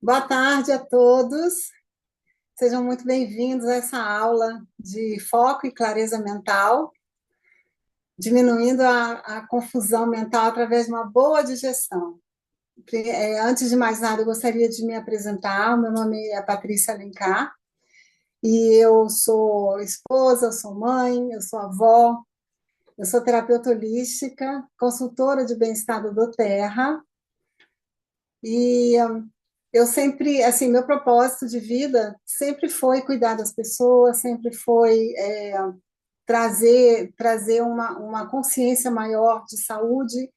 Boa tarde a todos. Sejam muito bem-vindos a essa aula de foco e clareza mental, diminuindo a confusão mental através de uma boa digestão. Antes de mais nada, eu gostaria de me apresentar. Meu nome é Patrícia Alencar e eu sou esposa, eu sou mãe, eu sou avó, eu sou terapeuta holística, consultora de bem-estar do Terra e eu sempre, assim, meu propósito de vida sempre foi cuidar das pessoas, sempre foi trazer uma consciência maior de saúde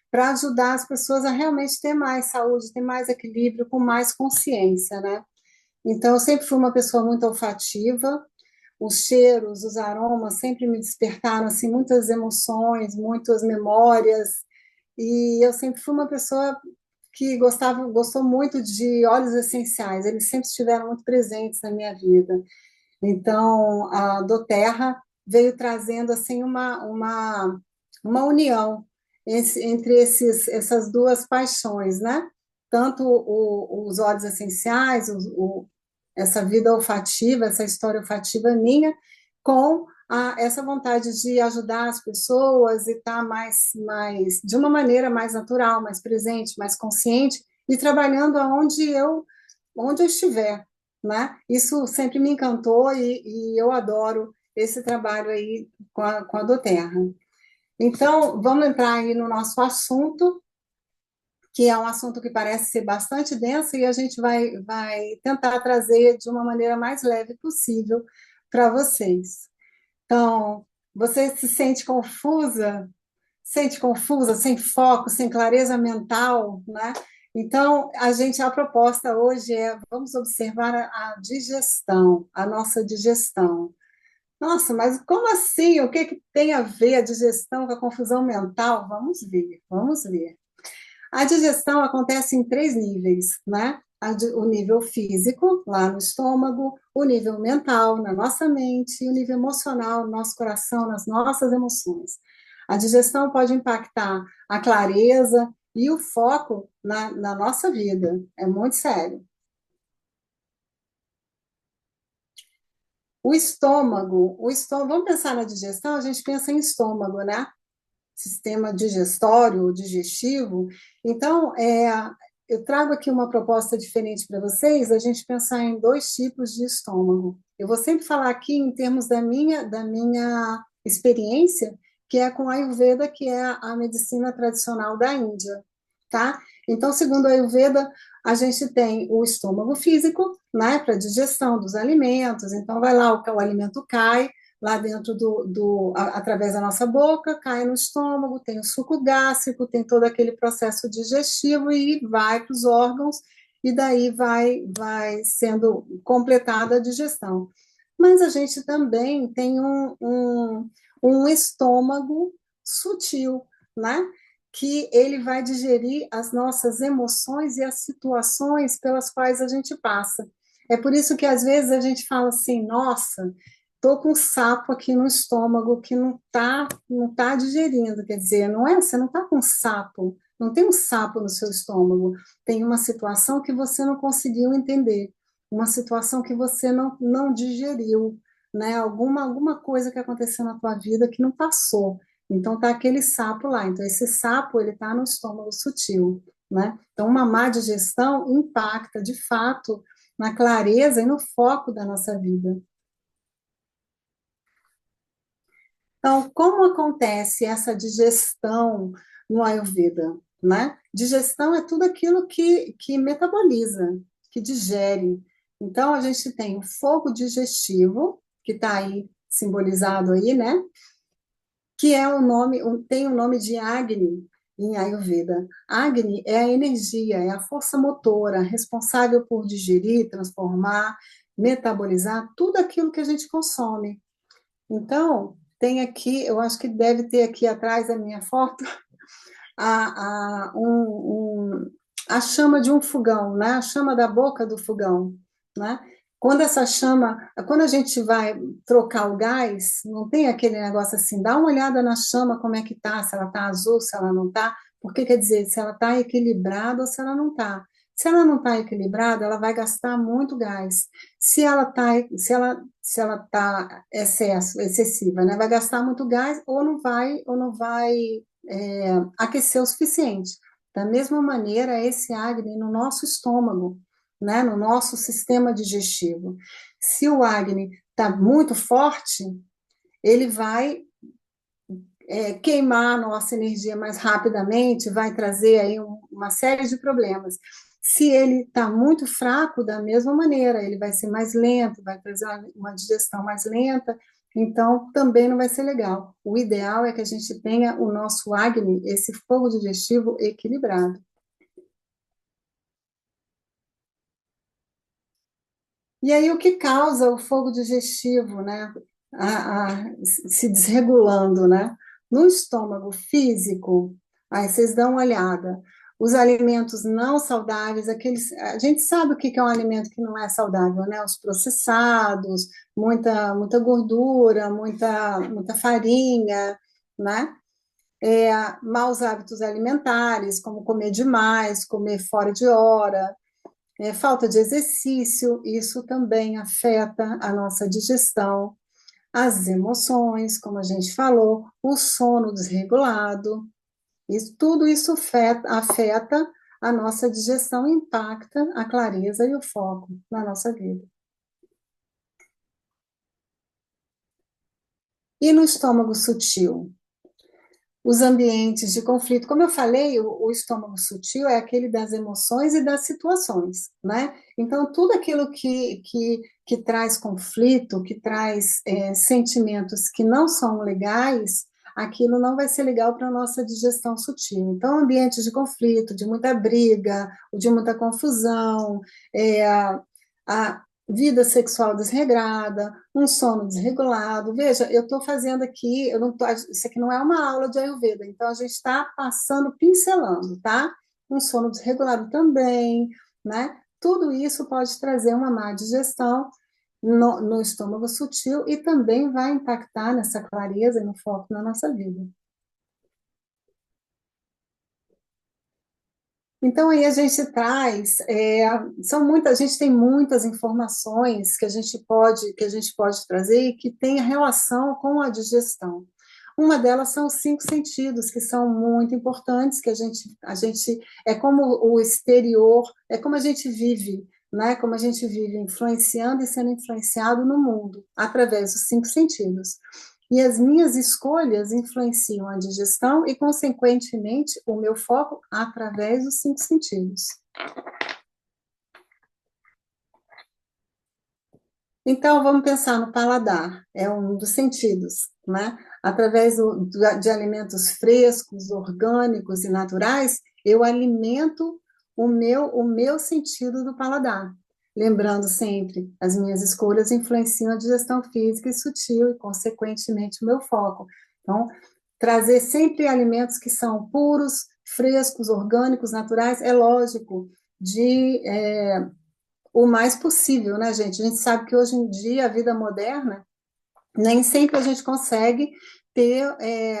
para ajudar as pessoas a realmente ter mais saúde, ter mais equilíbrio, com mais consciência, né? Então, eu sempre fui uma pessoa muito olfativa, os cheiros, os aromas sempre me despertaram, assim, muitas emoções, muitas memórias, e eu sempre fui uma pessoa que gostou muito de óleos essenciais, eles sempre estiveram muito presentes na minha vida. Então, a doTERRA veio trazendo assim uma união entre essas duas paixões, né? Tanto os óleos essenciais, essa vida olfativa, essa história olfativa minha, com essa vontade de ajudar as pessoas e estar de uma maneira mais natural, mais presente, mais consciente e trabalhando onde eu estiver, né? Isso sempre me encantou e eu adoro esse trabalho aí com a doTERRA. Então, vamos entrar aí no nosso assunto, que é um assunto que parece ser bastante denso e a gente vai tentar trazer de uma maneira mais leve possível para vocês. Então, você se sente confusa? Sente confusa, sem foco, sem clareza mental, né? Então, a proposta hoje é, vamos observar a digestão, a nossa digestão. Nossa, mas como assim? O que que tem a ver a digestão com a confusão mental? Vamos ver, vamos ver. A digestão acontece em três níveis, né? O nível físico, lá no estômago, o nível mental, na nossa mente, e o nível emocional, no nosso coração, nas nossas emoções. A digestão pode impactar a clareza e o foco na nossa vida. É muito sério. Vamos pensar na digestão, a gente pensa em estômago, né? Sistema digestório, digestivo. Então, eu trago aqui uma proposta diferente para vocês, a gente pensar em dois tipos de estômago. Eu vou sempre falar aqui em termos da minha experiência, que é com a Ayurveda, que é a medicina tradicional da Índia, tá? Então, segundo a Ayurveda, a gente tem o estômago físico, né, para digestão dos alimentos. Então, vai lá, o alimento cai, lá dentro através da nossa boca, cai no estômago, tem o suco gástrico, tem todo aquele processo digestivo e vai para os órgãos, e daí vai sendo completada a digestão. Mas a gente também tem um estômago sutil, né? Que ele vai digerir as nossas emoções e as situações pelas quais a gente passa. É por isso que às vezes a gente fala assim, nossa, tô com um sapo aqui no estômago que não tá digerindo, quer dizer, não é, você não tá com um sapo, não tem um sapo no seu estômago, tem uma situação que você não conseguiu entender, uma situação que você não digeriu, né? Alguma coisa que aconteceu na tua vida que não passou. Então tá aquele sapo lá. Então esse sapo ele tá no estômago sutil, né? Então uma má digestão impacta de fato na clareza e no foco da nossa vida. Então, como acontece essa digestão no Ayurveda, né? Digestão é tudo aquilo que metaboliza, que digere. Então, a gente tem o fogo digestivo, que está aí simbolizado aí, né? Que é o nome, tem o nome de Agni em Ayurveda. Agni é a energia, é a força motora responsável por digerir, transformar, metabolizar tudo aquilo que a gente consome. Então, tem aqui, eu acho que deve ter aqui atrás da minha foto a chama de um fogão, né? A chama da boca do fogão, né? Quando a gente vai trocar o gás, não tem aquele negócio assim, dá uma olhada na chama, como é que tá, se ela tá azul, se ela não tá, porque quer dizer, se ela tá equilibrada ou se ela não tá. Se ela não está equilibrada, ela vai gastar muito gás. Se ela tá excessiva, né, vai gastar muito gás ou não vai aquecer o suficiente. Da mesma maneira, esse Agni no nosso estômago, né, no nosso sistema digestivo. Se o Agni está muito forte, ele vai queimar a nossa energia mais rapidamente, vai trazer aí uma série de problemas. Se ele está muito fraco, da mesma maneira, ele vai ser mais lento, vai trazer uma digestão mais lenta, então também não vai ser legal. O ideal é que a gente tenha o nosso Agni, esse fogo digestivo equilibrado. E aí, o que causa o fogo digestivo, né? Se desregulando, né? No estômago físico, aí vocês dão uma olhada. Os alimentos não saudáveis, aqueles, a gente sabe o que é um alimento que não é saudável, né? Os processados, muita gordura, muita farinha, né? Maus hábitos alimentares, como comer demais, comer fora de hora, falta de exercício, isso também afeta a nossa digestão, as emoções, como a gente falou, o sono desregulado, tudo isso afeta a nossa digestão e impacta a clareza e o foco na nossa vida. E no estômago sutil? Os ambientes de conflito. Como eu falei, o estômago sutil é aquele das emoções e das situações, né? Então, tudo aquilo que traz conflito, que traz sentimentos que não são legais, aquilo não vai ser legal para a nossa digestão sutil. Então, ambientes de conflito, de muita briga, de muita confusão, a vida sexual desregrada, um sono desregulado. Veja, eu estou fazendo aqui, eu não tô, isso aqui não é uma aula de Ayurveda, então a gente está passando, pincelando, tá? Um sono desregulado também, né? Tudo isso pode trazer uma má digestão no estômago sutil e também vai impactar nessa clareza e no foco na nossa vida. Então aí a gente traz, a gente tem muitas informações que a gente pode trazer e que tem relação com a digestão. Uma delas são os cinco sentidos, que são muito importantes, que a gente é como o exterior, é como a gente vive, né? Como a gente vive influenciando e sendo influenciado no mundo, através dos cinco sentidos. E as minhas escolhas influenciam a digestão e, consequentemente, o meu foco através dos cinco sentidos. Então, vamos pensar no paladar, é um dos sentidos, né? Através de alimentos frescos, orgânicos e naturais, eu alimento o meu sentido do paladar. Lembrando sempre, as minhas escolhas influenciam a digestão física e sutil e, consequentemente, o meu foco. Então, trazer sempre alimentos que são puros, frescos, orgânicos, naturais, é lógico, de o mais possível, né, gente? A gente sabe que hoje em dia, a vida moderna, nem sempre a gente consegue ter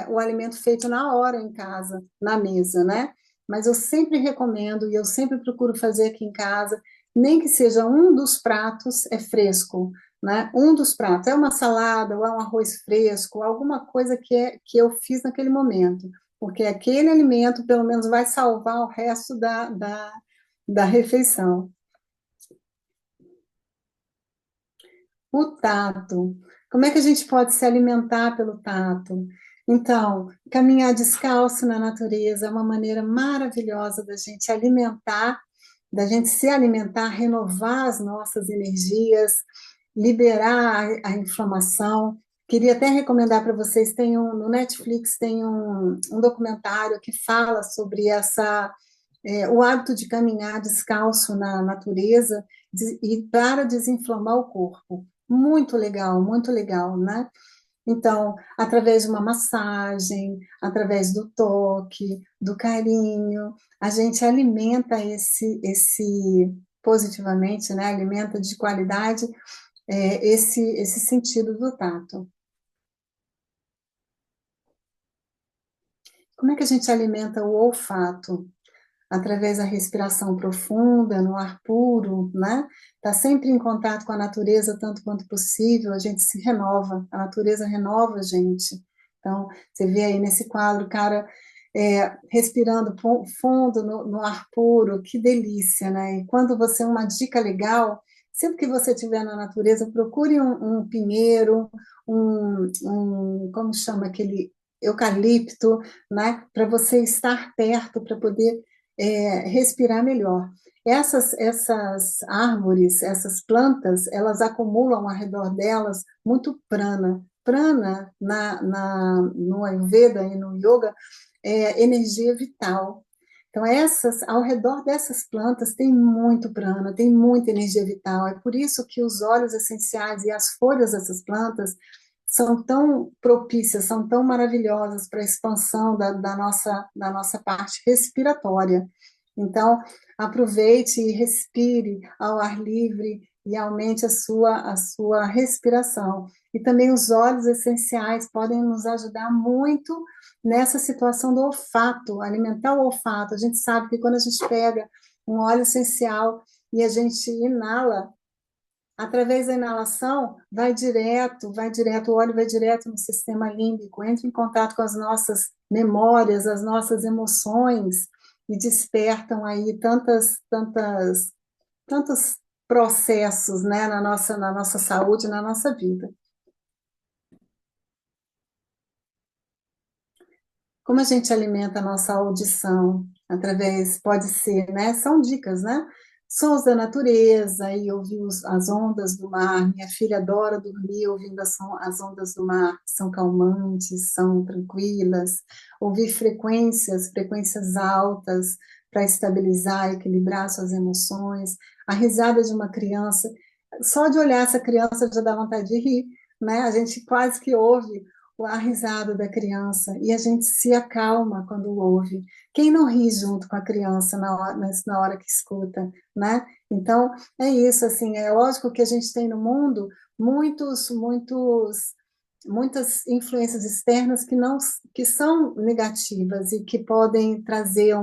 o alimento feito na hora em casa, na mesa, né? Mas eu sempre recomendo e eu sempre procuro fazer aqui em casa, nem que seja um dos pratos é fresco, né? Um dos pratos é uma salada ou é um arroz fresco, alguma coisa que eu fiz naquele momento, porque aquele alimento pelo menos vai salvar o resto da refeição. O tato. Como é que a gente pode se alimentar pelo tato? Então, caminhar descalço na natureza é uma maneira maravilhosa da gente se alimentar, renovar as nossas energias, liberar a inflamação. Queria até recomendar para vocês, no Netflix tem um documentário que fala sobre o hábito de caminhar descalço na natureza e para desinflamar o corpo. Muito legal, né? Então, através de uma massagem, através do toque, do carinho, a gente alimenta esse positivamente, né? Alimenta de qualidade esse sentido do tato. Como é que a gente alimenta o olfato? através da respiração profunda, no ar puro, né? Tá sempre em contato com a natureza, tanto quanto possível, a gente se renova, a natureza renova a gente. Então, você vê aí nesse quadro, o cara respirando fundo no ar puro, que delícia, né? E quando você, uma dica legal, sempre que você estiver na natureza, procure um pinheiro, como chama aquele eucalipto, né? Para você estar perto, para poder respirar melhor. Essas árvores, essas plantas, elas acumulam ao redor delas muito prana. Prana, no Ayurveda e no Yoga, energia vital. Então, ao redor dessas plantas tem muito prana, tem muita energia vital. É por isso que os óleos essenciais e as folhas dessas plantas são tão propícias, são tão maravilhosas para a expansão da nossa parte respiratória. Então, aproveite e respire ao ar livre e aumente a sua respiração. E também os óleos essenciais podem nos ajudar muito nessa situação do olfato, alimentar o olfato. A gente sabe que quando a gente pega um óleo essencial e a gente inala, através da inalação, vai direto, o óleo vai direto no sistema límbico, entra em contato com as nossas memórias, as nossas emoções, e despertam aí tantos processos, né, na nossa saúde, na nossa vida. Como a gente alimenta a nossa audição? Através, pode ser, né? São dicas, né? Sons da natureza e ouvir as ondas do mar. Minha filha adora dormir ouvindo as ondas do mar, são calmantes, são tranquilas. Ouvir frequências altas para estabilizar, equilibrar suas emoções. A risada de uma criança, só de olhar essa criança já dá vontade de rir, né? A gente quase que ouve a risada da criança e a gente se acalma quando ouve. Quem não ri junto com a criança na hora que escuta, né? Então, é isso, assim, é lógico que a gente tem no mundo muitas influências externas que são negativas e que podem trazer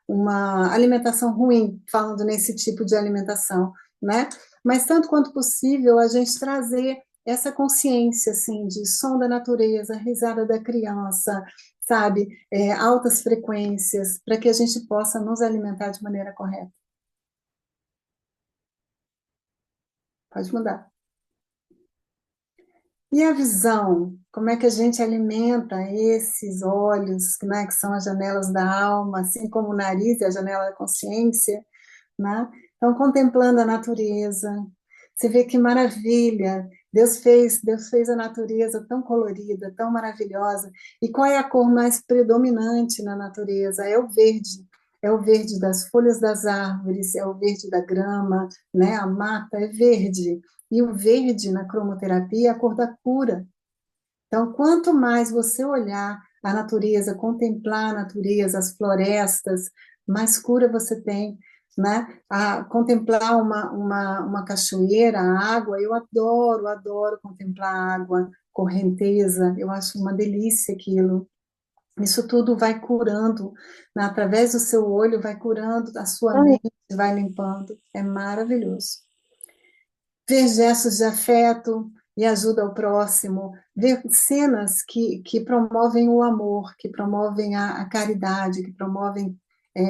uma alimentação ruim, falando nesse tipo de alimentação, né? Mas tanto quanto possível a gente trazer essa consciência, assim, de som da natureza, risada da criança, sabe? Altas frequências, para que a gente possa nos alimentar de maneira correta. Pode mudar. E a visão? Como é que a gente alimenta esses olhos, né, que são as janelas da alma, assim como o nariz é a janela da consciência, né? Então, contemplando a natureza, você vê que maravilha. Deus fez a natureza tão colorida, tão maravilhosa. E qual é a cor mais predominante na natureza? É o verde. É o verde das folhas das árvores, é o verde da grama, né? A mata é verde. E o verde na cromoterapia é a cor da cura. Então, quanto mais você olhar a natureza, contemplar a natureza, as florestas, mais cura você tem, né? Contemplar uma cachoeira, a água, eu adoro, adoro contemplar a água, correnteza, eu acho uma delícia aquilo. Isso tudo vai curando, né? Através do seu olho, vai curando a sua mente, vai limpando. É maravilhoso. Ver gestos de afeto e ajuda ao próximo, ver cenas que promovem o amor, que promovem a caridade, que promovem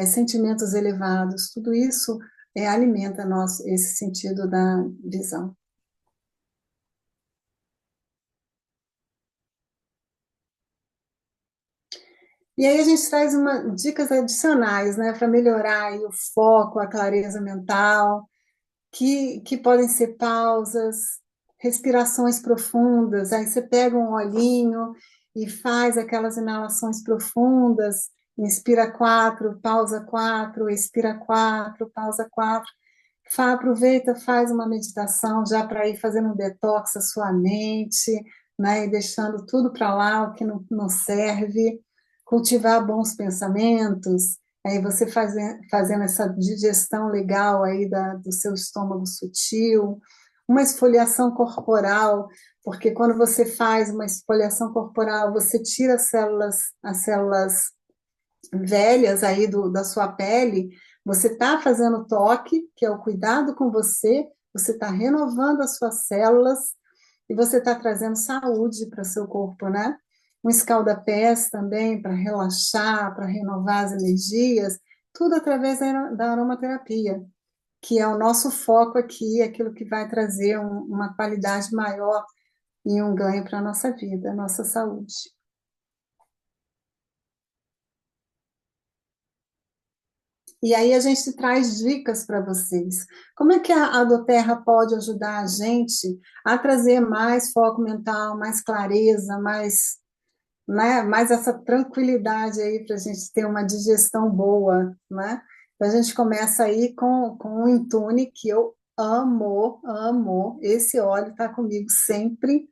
sentimentos elevados, tudo isso alimenta esse sentido da visão. E aí a gente traz dicas adicionais, né, para melhorar aí o foco, a clareza mental, que podem ser pausas, respirações profundas. Aí você pega um olhinho e faz aquelas inalações profundas, inspira 4, pausa 4, expira 4, pausa 4. Aproveita, faz uma meditação já para ir fazendo um detox à sua mente, né, e deixando tudo para lá, o que não serve, cultivar bons pensamentos, aí você fazendo essa digestão legal aí do seu estômago sutil, uma esfoliação corporal, porque quando você faz uma esfoliação corporal, você tira as células velhas aí da sua pele, você está fazendo toque, que é o cuidado com você está renovando as suas células e você está trazendo saúde para o seu corpo, né? Um escalda-pés também para relaxar, para renovar as energias, tudo através da aromaterapia, que é o nosso foco aqui, aquilo que vai trazer uma qualidade maior e um ganho para a nossa vida, a nossa saúde. E aí a gente traz dicas para vocês. Como é que a Doterra pode ajudar a gente a trazer mais foco mental, mais clareza, mais, né, mais essa tranquilidade aí para a gente ter uma digestão boa, né? Então a gente começa aí com o Intune, que eu amo, amo. Esse óleo está comigo sempre,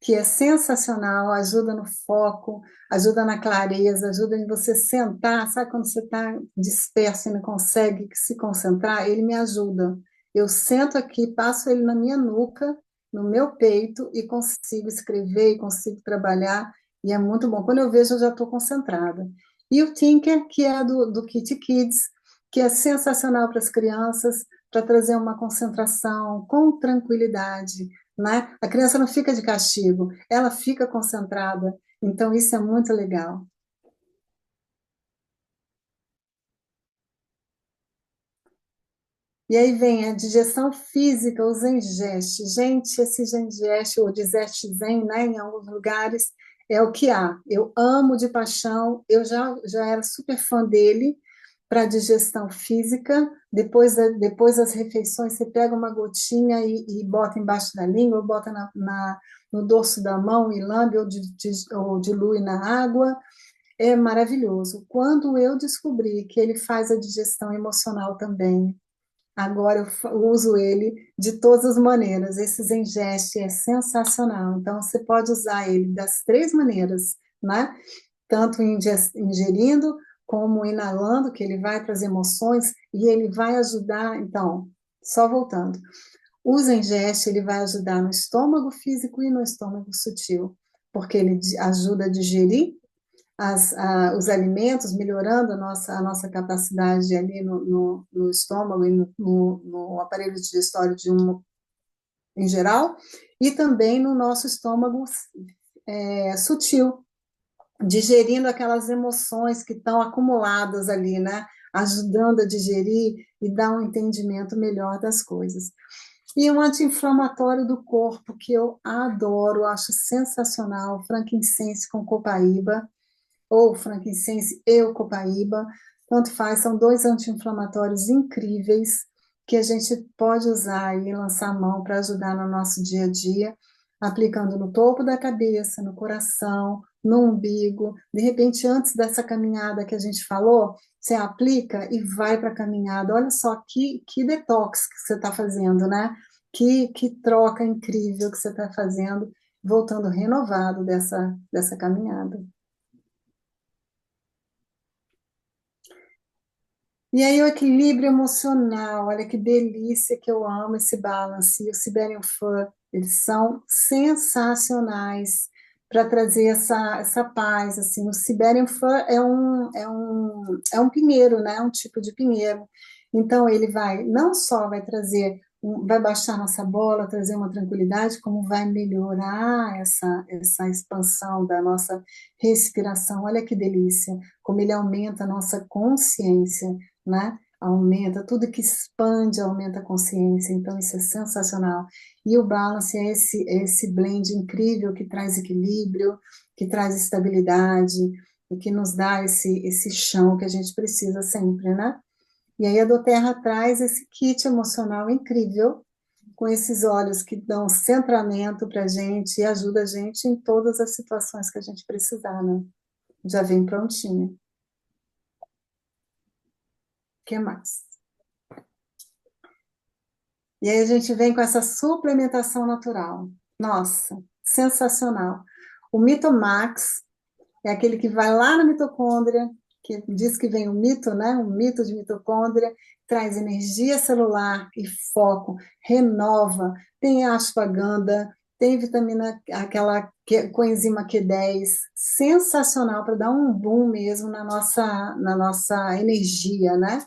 que é sensacional, ajuda no foco, ajuda na clareza, ajuda em você sentar, sabe quando você está disperso e não consegue se concentrar? Ele me ajuda. Eu sento aqui, passo ele na minha nuca, no meu peito e consigo escrever e consigo trabalhar, e é muito bom. Quando eu vejo, eu já estou concentrada. E o Tinker, que é do Kit Kids, que é sensacional para as crianças, para trazer uma concentração com tranquilidade, né? A criança não fica de castigo, ela fica concentrada. Então, isso é muito legal. E aí vem a digestão física, o Zengeste. Gente, esse Zengeste, ou Digeste Zen, né, em alguns lugares, é o que há. Eu amo de paixão, eu já era super fã dele para digestão física. Depois das refeições, você pega uma gotinha e bota embaixo da língua, ou bota no dorso da mão e lambe ou dilui na água. É maravilhoso. Quando eu descobri que ele faz a digestão emocional também, agora eu uso ele de todas as maneiras. Esse Zengeste é sensacional. Então, você pode usar ele das três maneiras, né? Tanto ingerindo como inalando, que ele vai para as emoções e ele vai ajudar. Então, só voltando. O Zengeste, ele vai ajudar no estômago físico e no estômago sutil, porque ele ajuda a digerir os alimentos, melhorando a nossa capacidade ali no estômago e no aparelho digestório em geral, e também no nosso estômago sutil, digerindo aquelas emoções que estão acumuladas ali, né? Ajudando a digerir e dar um entendimento melhor das coisas. E um anti-inflamatório do corpo que eu adoro, acho sensacional, frankincense com copaíba, ou frankincense e o copaíba, tanto faz, são dois anti-inflamatórios incríveis que a gente pode usar e lançar a mão para ajudar no nosso dia a dia, aplicando no topo da cabeça, no coração, no umbigo. De repente, antes dessa caminhada que a gente falou, você aplica e vai para a caminhada. Olha só que detox que você está fazendo, né? Que troca incrível que você está fazendo, voltando renovado dessa caminhada. E aí o equilíbrio emocional, olha que delícia que eu amo esse balance. E o Siberian Fur, eles são sensacionais para trazer essa paz, assim. O Siberian Fur é um pinheiro, né? Um tipo de pinheiro. Então ele vai, não só vai trazer, vai baixar nossa bola, trazer uma tranquilidade, como vai melhorar essa expansão da nossa respiração. Olha que delícia, como ele aumenta a nossa consciência, né? Aumenta, tudo que expande aumenta a consciência, então isso é sensacional. E o balance é esse blend incrível que traz equilíbrio, que traz estabilidade e que nos dá esse chão que a gente precisa sempre, né? E aí a doTERRA traz esse kit emocional incrível, com esses olhos que dão centramento para a gente e ajuda a gente em todas as situações que a gente precisar, né? Já vem prontinho. O que mais? E aí a gente vem com essa suplementação natural. Nossa, sensacional. O Mitomax é aquele que vai lá na mitocôndria, que diz que vem o mito, né? O mito de mitocôndria, traz energia celular e foco, renova. Tem a ashwagandha, tem vitamina, aquela coenzima Q10, sensacional para dar um boom mesmo na nossa energia, né?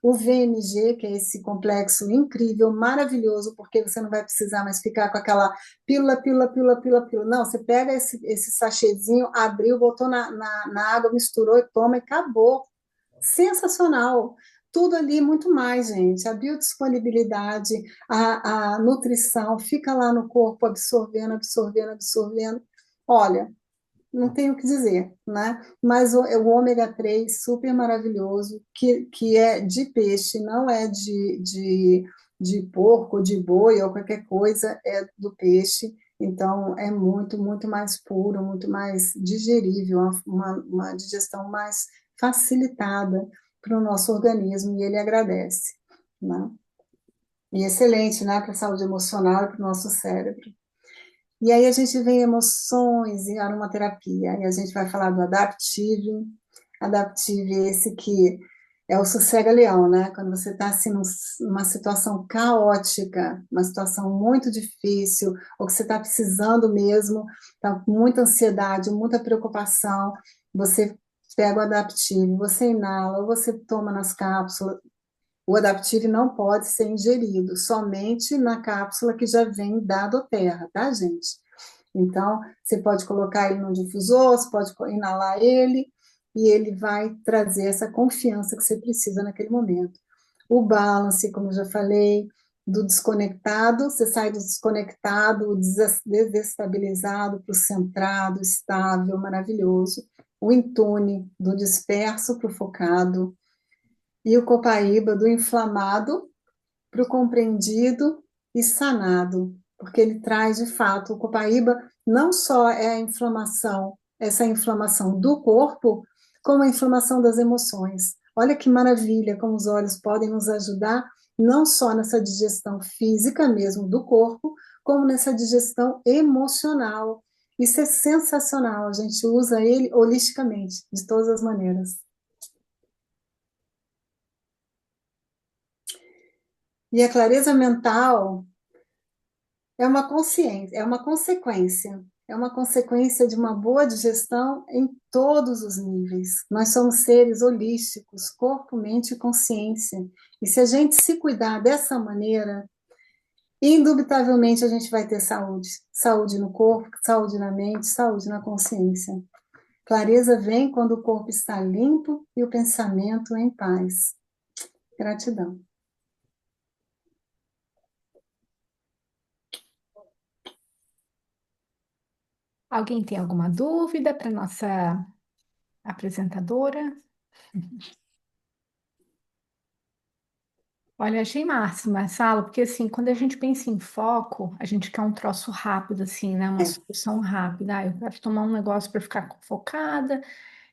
O VMG, que é esse complexo incrível, maravilhoso, porque você não vai precisar mais ficar com aquela pílula, pílula, pílula, pílula, pílula. Não, você pega esse sachêzinho, abriu, botou na água, misturou e toma e acabou. Sensacional. Tudo ali, muito mais, gente. A biodisponibilidade, a nutrição, fica lá no corpo absorvendo, absorvendo, absorvendo. Olha, não tenho o que dizer, né? Mas o ômega 3 super maravilhoso, que é de peixe, não é de porco, de boi ou qualquer coisa, é do peixe. Então, é muito, muito mais puro, muito mais digerível, uma digestão mais facilitada para o nosso organismo, e ele agradece, né? E excelente, né, para a saúde emocional e para o nosso cérebro. E aí a gente vê emoções e aromaterapia, e a gente vai falar do Adaptive, Adaptive esse que é o sossega-leão, né? Quando você está assim numa situação caótica, uma situação muito difícil, ou que você está precisando mesmo, está com muita ansiedade, muita preocupação, você pega o Adaptive, você inala, ou você toma nas cápsulas. O Adaptive não pode ser ingerido, somente na cápsula que já vem da Doterra, tá, gente? Então, você pode colocar ele no difusor, você pode inalar ele, e ele vai trazer essa confiança que você precisa naquele momento. O balance, como eu já falei, do desconectado, você sai do desconectado, desestabilizado para o centrado, estável, maravilhoso. O intune, do disperso para o focado. E o copaíba, do inflamado para o compreendido e sanado, porque ele traz, de fato, o copaíba não só é a inflamação, essa inflamação do corpo, como a inflamação das emoções. Olha que maravilha como os óleos podem nos ajudar, não só nessa digestão física mesmo do corpo, como nessa digestão emocional. Isso é sensacional, a gente usa ele holisticamente, de todas as maneiras. E a clareza mental é uma consciência, é uma consequência de uma boa digestão em todos os níveis. Nós somos seres holísticos, corpo, mente e consciência. E se a gente se cuidar dessa maneira, indubitavelmente a gente vai ter saúde. Saúde no corpo, saúde na mente, saúde na consciência. Clareza vem quando o corpo está limpo e o pensamento em paz. Gratidão. Alguém tem alguma dúvida para nossa apresentadora? Olha, achei máxima essa sala, porque assim, quando a gente pensa em foco, a gente quer um troço rápido, assim, né? Uma É, solução rápida. Ah, eu quero tomar um negócio para ficar focada,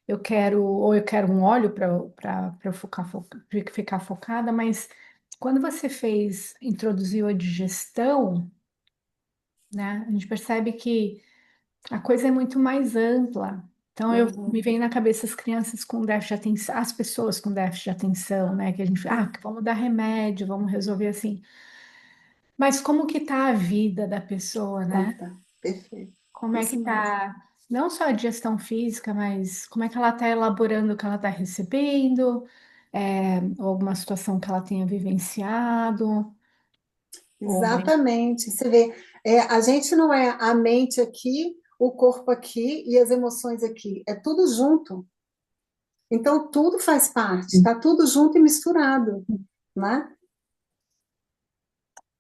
ou eu quero um óleo para ficar focada, mas quando você introduziu a digestão, né? A gente percebe que a coisa é muito mais ampla. Então, me uhum, vem na cabeça as crianças com déficit de atenção, as pessoas com déficit de atenção, né? Que a gente, vamos dar remédio, vamos resolver assim. Mas como que tá a vida da pessoa, como né? tá? Perfeito. Como é que Isso mesmo. tá, não só a digestão física, mas como é que ela tá elaborando o que ela tá recebendo, ou alguma situação que ela tenha vivenciado, ou Exatamente. Você vê, a gente não é a mente aqui, o corpo aqui e as emoções aqui. É tudo junto. Então, tudo faz parte, está tudo junto e misturado, né?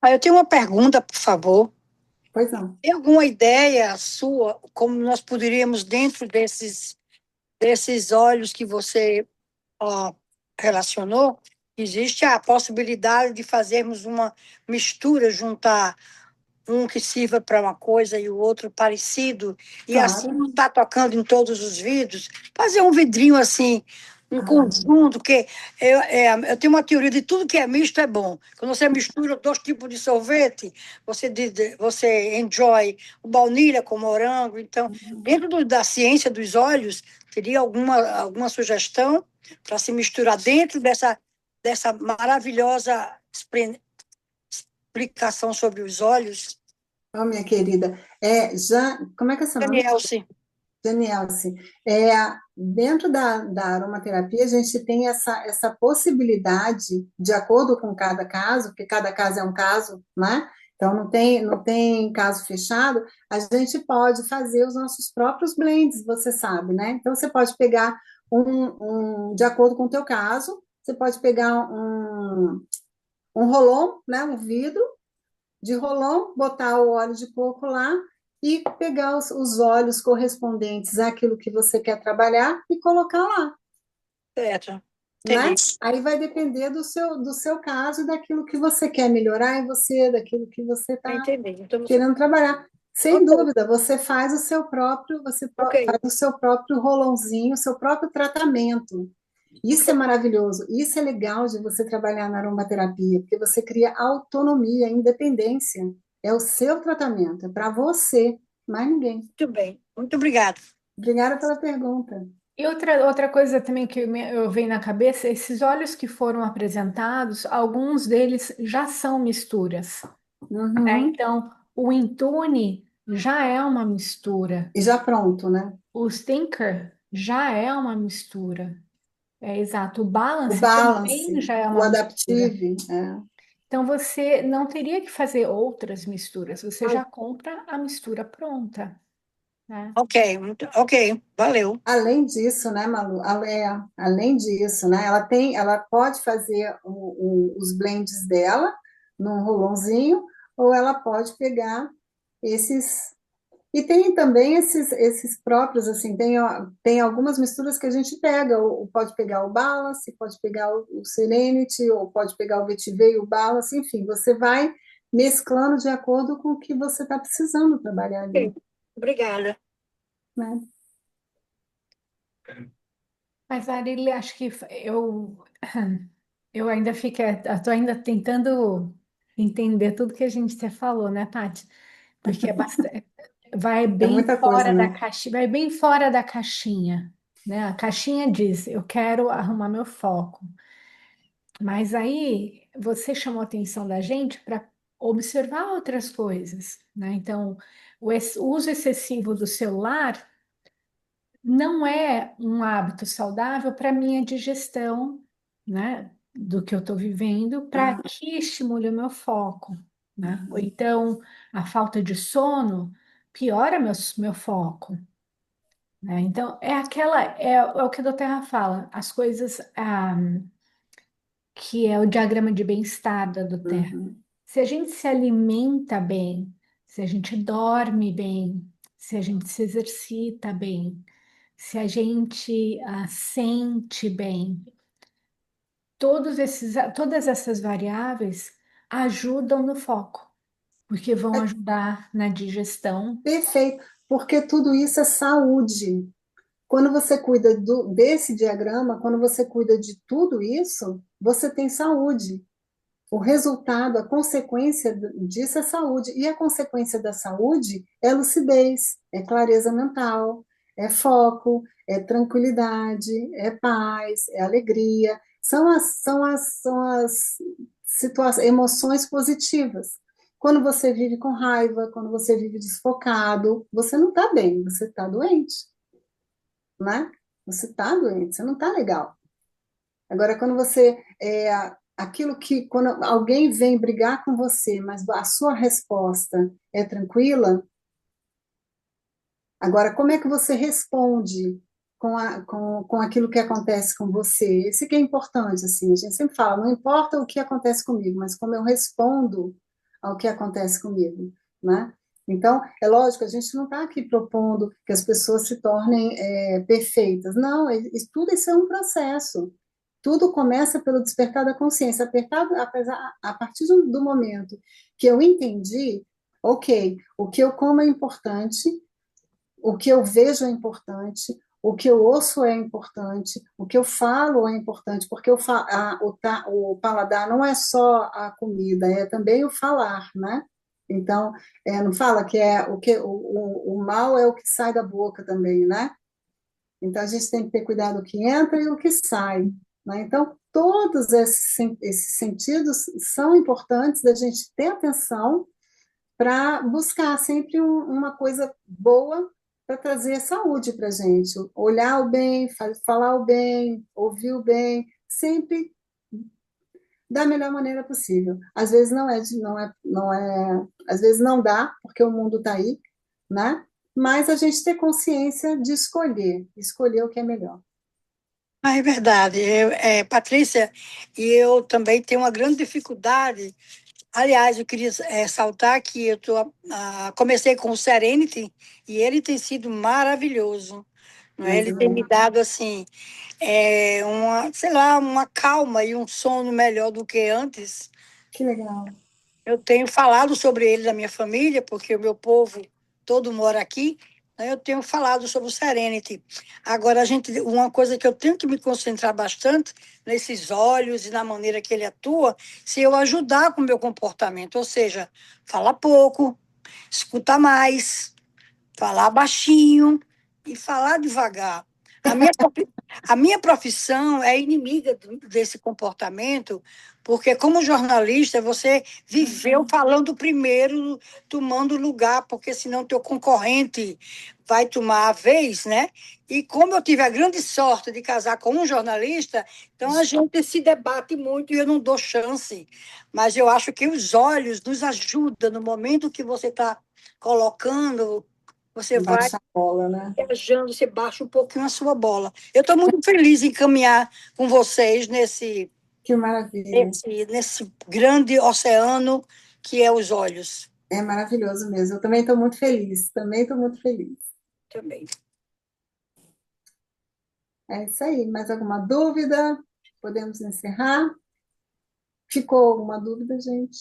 Eu tenho uma pergunta, por favor. Pois não. Tem alguma ideia sua, como nós poderíamos, dentro desses olhos que você ó, relacionou, existe a possibilidade de fazermos uma mistura, juntar um que sirva para uma coisa e o outro parecido, e assim Claro. não está tocando em todos os vidros, fazer um vidrinho assim, um Ah, conjunto, porque eu tenho uma teoria de tudo que é misto é bom. Quando você mistura dois tipos de sorvete, você enjoy o baunilha com morango. Então, dentro da ciência dos olhos, teria alguma sugestão para se misturar dentro dessa maravilhosa explicação sobre os olhos? Ô, minha querida, como é que é seu nome? Danielce. Danielce, dentro da aromaterapia, a gente tem essa possibilidade, de acordo com cada caso, porque cada caso é um caso, né? Então, não tem caso fechado, a gente pode fazer os nossos próprios blends, você sabe, né? Então, você pode pegar de acordo com o teu caso, você pode pegar um rolon, né? Um vidro, de rolão, botar o óleo de coco lá e pegar os óleos correspondentes àquilo que você quer trabalhar e colocar lá, Certo. né? Entendi. Aí vai depender do seu caso, daquilo que você quer melhorar em você, daquilo que você está Entendi. Então, querendo trabalhar. Sem ok, dúvida, você faz o seu próprio, ok, faz o seu próprio rolãozinho, o seu próprio tratamento. Isso é maravilhoso, isso é legal de você trabalhar na aromaterapia, porque você cria autonomia, independência. É o seu tratamento, é para você, mais ninguém. muito bem. Muito obrigada. Obrigada pela pergunta. E outra coisa também que eu venho na cabeça, esses óleos que foram apresentados, alguns deles já são misturas, né? Uhum. Então, o Intune já é uma mistura, E já pronto, né? o Stinker já é uma mistura, é exato, o O Balance também balance, já é o uma mistura. adaptive, Então, você não teria que fazer outras misturas, você Ah, já compra a mistura pronta, né? ok, ok, valeu. Além disso, né, Malu? Além disso, né? Ela pode fazer os blends dela num rolãozinho, ou ela pode pegar esses. E tem também esses próprios, assim, tem algumas misturas que a gente pega, ou pode pegar o Balance, pode pegar o Serenity, ou pode pegar o Vetiver e o Balance, enfim, você vai mesclando de acordo com o que você está precisando trabalhar ali, Ok, obrigada. né? Mas, Ari, acho que eu ainda estou ainda tentando entender tudo que a gente até falou, né, Tati? Porque é bastante, vai É bem muita coisa, fora da né? caixinha, vai bem fora da caixinha, né? A caixinha diz, eu quero arrumar meu foco. Mas aí você chamou a atenção da gente para observar outras coisas, né? Então, o uso excessivo do celular não é um hábito saudável para minha digestão, né, do que eu estou vivendo, para Ah, que estimule o meu foco, né? Ou então, a falta de sono piora meu foco, né? Então, é o que a Terra fala, as coisas, que é o diagrama de bem-estar da Terra. uhum. Se a gente se alimenta bem, se a gente dorme bem, se a gente se exercita bem, se a gente sente bem, todas essas variáveis ajudam no foco, porque vão É ajudar na digestão. perfeito, porque tudo isso é saúde. Quando você cuida desse diagrama, quando você cuida de tudo isso, você tem saúde. O resultado, a consequência disso é saúde. E a consequência da saúde é lucidez, é clareza mental, é foco, é tranquilidade, é paz, é alegria. São as emoções positivas. Quando você vive com raiva, quando você vive desfocado, você não está bem, você está doente, né? Você está doente, você não está legal. Agora, quando quando alguém vem brigar com você, mas a sua resposta é tranquila, agora, como é que você responde com aquilo que acontece com você? Isso que é importante, assim, a gente sempre fala, não importa o que acontece comigo, mas como eu respondo ao que acontece comigo, né? Então, é lógico, a gente não está aqui propondo que as pessoas se tornem perfeitas. Não, tudo isso é um processo. Tudo começa pelo despertar da consciência. A partir do momento que eu entendi, ok, o que eu como é importante, o que eu vejo é importante, o que eu ouço é importante, o que eu falo é importante, porque o paladar não é só a comida, é também o falar, né? Então, não fala que o mal é o que sai da boca também, né? Então, a gente tem que ter cuidado do que entra e o que sai, né? Então, todos esses sentidos são importantes da gente ter atenção para buscar sempre uma coisa boa para trazer saúde para a gente. Olhar o bem, falar o bem, ouvir o bem, sempre da melhor maneira possível. Às vezes às vezes não dá, porque o mundo está aí, né? Mas a gente ter consciência de escolher o que é melhor. Ah, é verdade. Patrícia, e eu também tenho uma grande dificuldade. Aliás, eu queria ressaltar que comecei com o Serenity e ele tem sido maravilhoso. Não é? Mas Ele tem me dado assim, sei lá, uma calma e um sono melhor do que antes. que legal. Eu tenho falado sobre ele na minha família, porque o meu povo todo mora aqui, né? Eu tenho falado sobre o Serenity. Agora, uma coisa que eu tenho que me concentrar bastante nesses olhos e na maneira que ele atua, se eu ajudar com o meu comportamento, ou seja, falar pouco, escutar mais, falar baixinho e falar devagar. A minha, profi- a minha profissão é inimiga desse comportamento, porque, como jornalista, você viveu falando primeiro, tomando lugar, porque senão teu concorrente vai tomar a vez, né? E como eu tive a grande sorte de casar com um jornalista, então a gente se debate muito e eu não dou chance. Mas eu acho que os olhos nos ajudam no momento que você está colocando, você vai Baixa a bola, né? viajando, você baixa um pouquinho a sua bola. Eu estou muito feliz em caminhar com vocês Que maravilha. nesse grande oceano que é os olhos É maravilhoso mesmo. Eu também estou muito feliz. Também estou muito feliz. também. É isso aí. Mais alguma dúvida? Podemos encerrar? Ficou alguma dúvida, gente?